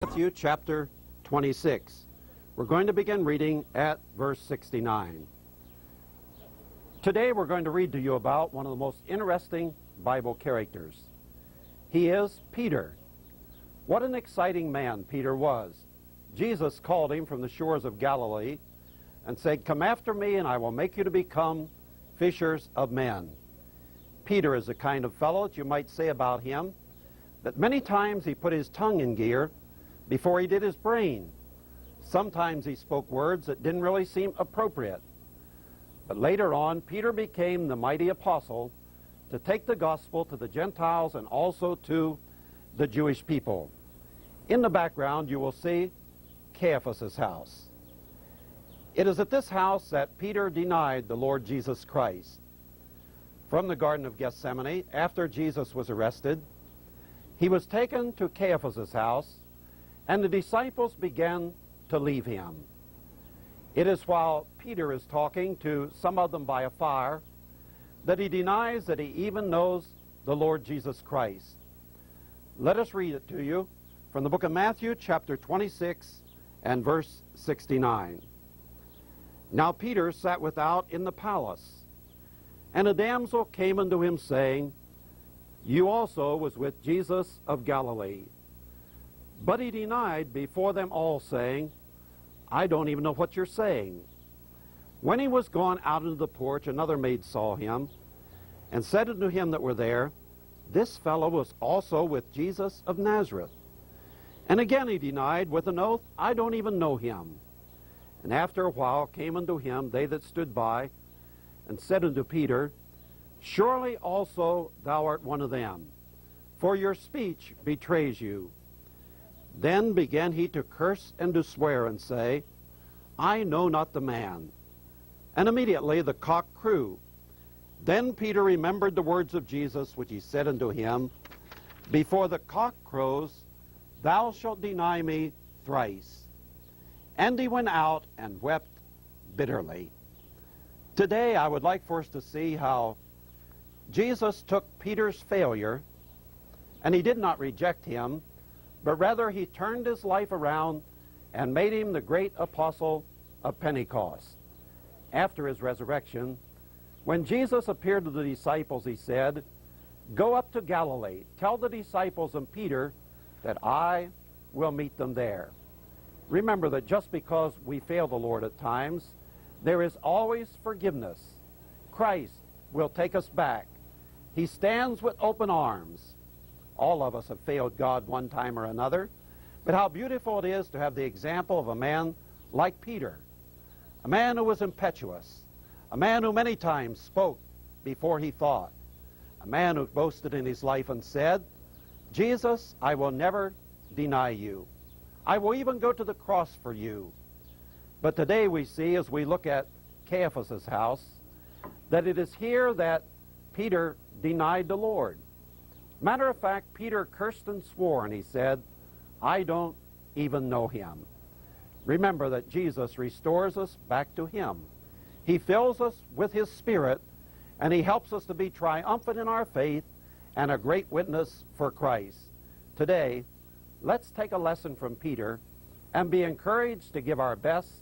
Matthew chapter 26. We're going to begin reading at verse 69. Today we're going to read to you about one of the most interesting Bible characters. He is Peter. What an exciting man Peter was. Jesus called him from the shores of Galilee and said, "Come after me and I will make you to become fishers of men." Peter is the kind of fellow that you might say about him that many times he put his tongue in gear before he did his brain. Sometimes he spoke words that didn't really seem appropriate. But later on, Peter became the mighty apostle to take the gospel to the Gentiles and also to the Jewish people. In the background, you will see Caiaphas' house. It is at this house that Peter denied the Lord Jesus Christ. From the Garden of Gethsemane, after Jesus was arrested, he was taken to Caiaphas' house, and the disciples began to leave him. It is while Peter is talking to some of them by a fire that he denies that he even knows the Lord Jesus Christ. Let us read it to you from the book of Matthew, chapter 26, and verse 69. Now Peter sat without in the palace, and a damsel came unto him, saying, "You also was with Jesus of Galilee." But he denied before them all, saying, "I don't even know what you're saying." When he was gone out into the porch, another maid saw him, and said unto him that were there, "This fellow was also with Jesus of Nazareth." And again he denied with an oath, "I don't even know him." And after a while came unto him they that stood by, and said unto Peter, "Surely also thou art one of them, for your speech betrays you." Then began he to curse and to swear, and say, "I know not the man." And immediately the cock crew. Then Peter remembered the words of Jesus, which he said unto him, "Before the cock crows, thou shalt deny me thrice." And he went out and wept bitterly. Today I would like for us to see how Jesus took Peter's failure, and he did not reject him, but rather he turned his life around and made him the great apostle of Pentecost. After his resurrection, when Jesus appeared to the disciples, he said, "Go up to Galilee, tell the disciples and Peter that I will meet them there." Remember that just because we fail the Lord at times, there is always forgiveness. Christ will take us back. He stands with open arms. All of us have failed God one time or another, but how beautiful it is to have the example of a man like Peter, a man who was impetuous, a man who many times spoke before he thought, a man who boasted in his life and said, "Jesus, I will never deny you. I will even go to the cross for you." But today we see, as we look at Caiaphas' house, that it is here that Peter denied the Lord. Matter of fact, Peter cursed and swore, and he said, "I don't even know him." Remember that Jesus restores us back to him. He fills us with his Spirit, and he helps us to be triumphant in our faith and a great witness for Christ. Today, let's take a lesson from Peter and be encouraged to give our best